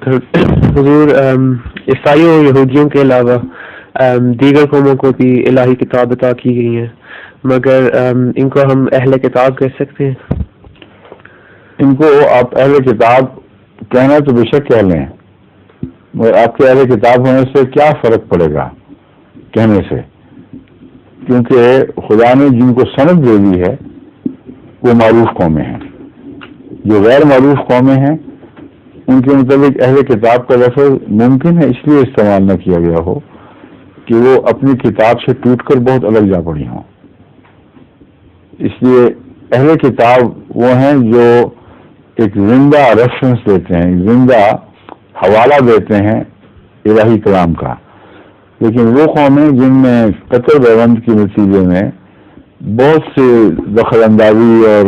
حضور عیسائیوں اور یہودیوں کے علاوہ دیگر قوموں کو بھی الہی کتاب عطا کی گئی ہیں، مگر ان کو ہم اہل کتاب کہہ سکتے ہیں؟ ان کو آپ اہل کتاب کہنا تو بے شک کہہ لیں، مگر آپ کے اہل کتاب ہونے سے کیا فرق پڑے گا کہنے سے، کیونکہ خدا نے جن کو سند دے دی ہے وہ معروف قومیں ہیں، جو غیر معروف قومیں ہیں ان کے مطابق اہل کتاب کا لفظ ممکن ہے اس لیے استعمال نہ کیا گیا ہو کہ وہ اپنی کتاب سے ٹوٹ کر بہت الگ جا پڑی ہوں، اس لیے اہل کتاب وہ ہیں جو ایک زندہ ریفرنس دیتے ہیں، ایک زندہ حوالہ دیتے ہیں الہی کلام کا، لیکن وہ قومیں جن میں قطر پیوند کے نتیجے میں بہت سے دخل اندازی اور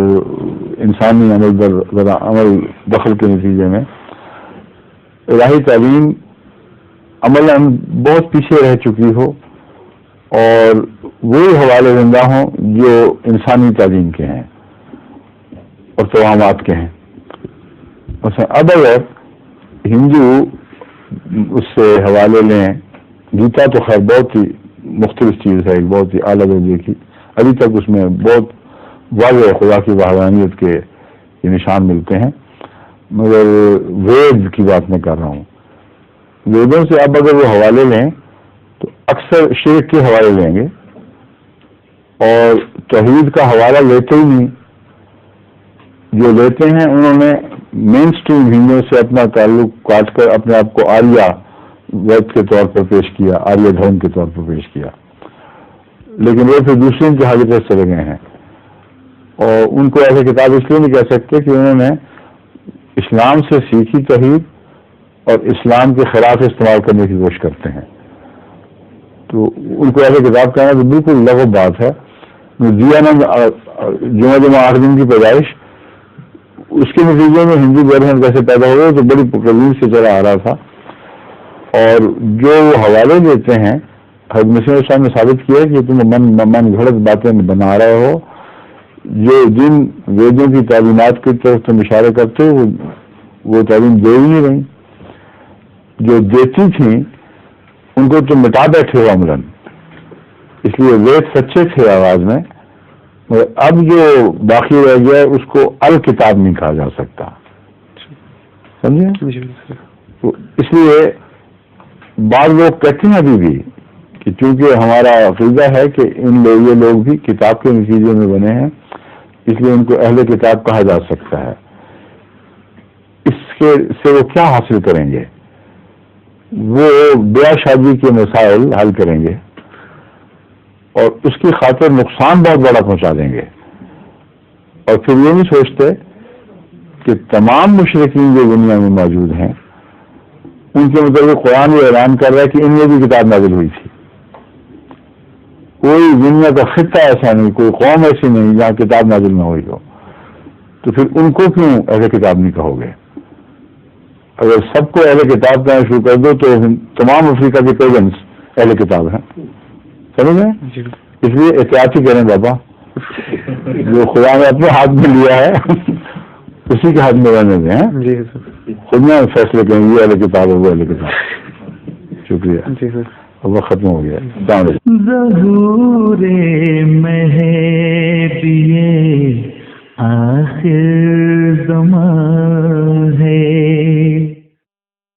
انسانی عمل دخل کے نتیجے میں الہی تعلیم عملاً بہت پیچھے رہ چکی ہو اور وہی حوالے زندہ ہوں جو انسانی تعلیم کے ہیں اور توہمات کے ہیں۔ مثلا اب اگر ہندو اس سے حوالے لیں، گیتا تو خیر بہت ہی مختلف چیز ہے، ایک بہت ہی اعلیٰ درجے کی، ابھی تک اس میں بہت واضح خدا کی وحدانیت کے نشان ملتے ہیں، مگر وید کی بات میں کر رہا ہوں، ویدوں سے اب اگر وہ حوالے لیں تو اکثر شرک کے حوالے لیں گے اور توحید کا حوالہ لیتے ہی نہیں، جو لیتے ہیں انہوں نے مین اسٹریم ہندوؤں سے اپنا تعلق کاٹ کر اپنے آپ کو آریہ وید کے طور پر پیش کیا، آریہ دھرم کے طور پر پیش کیا، لیکن وہ پھر دوسری انتہا کی طرف چلے گئے ہیں، اور ان کو ایسے کتاب اس لیے نہیں کہہ سکتے کہ انہوں نے اسلام سے سیکھی توحید اور اسلام کے خلاف استعمال کرنے کی کوشش کرتے ہیں، تو ان کو ایسے کتاب کہنا تو بالکل لغو بات ہے۔ دیانند جمعہ 8 دن کی پیدائش، اس کے نتیجے میں ہندو گورنمنٹ کیسے پیدا ہوئے تو بڑی قدیم سے چلا آ رہا تھا، اور جو وہ حوالے دیتے ہیں حضرت مسیح علیہ السلام نے ثابت کیا کہ تم من گھڑت باتیں بنا رہے ہو، جو جن ویدوں کی تعلیمات کی طرف تم اشارے کرتے ہو وہ تعلیم دے ہی نہیں رہی، جو دیتی تھیں ان کو تم مٹا بیٹھے ہو عملاً، اس لیے وید سچے تھے آواز میں، مگر اب جو باقی رہ گیا ہے اس کو الکتاب نہیں کہا جا سکتا، سمجھے؟ تو اس لیے بعض لوگ کہتے ہیں ابھی بھی کہ چونکہ ہمارا عقیدہ ہے کہ یہ لوگ بھی کتاب کے نتیجے میں بنے ہیں اس لیے ان کو اہل کتاب کہا جا سکتا ہے، اس سے وہ کیا حاصل کریں گے؟ وہ بیاہ شادی کے مسائل حل کریں گے اور اس کی خاطر نقصان بہت بڑا پہنچا دیں گے، اور پھر یہ نہیں سوچتے کہ تمام مشرکین جو دنیا میں موجود ہیں ان کے مطابق قرآن یہ اعلان کر رہا ہے کہ ان میں بھی کتاب نازل ہوئی تھی، کوئی دنیا کا خطہ ایسا نہیں، کوئی قوم ایسی نہیں جہاں کتاب نازل نہ ہوئی ہو، تو پھر ان کو کیوں اہل کتاب نہیں کہو گے؟ اگر سب کو اہل کتاب کہنا شروع کر دو تو تمام افریقہ کے پیگنز اہل کتاب ہیں، سمجھ میں؟ اس لیے احتیاطی کریں بابا، جو خدا نے اپنے ہاتھ میں لیا ہے اسی کے ہاتھ میں رہنے دیں، خود میں فیصلے کریں یہ اہل کتاب ہے وہ اہل کتاب۔ شکریہ، وقت ختم ہو گیا۔ ظہور مہدی آخر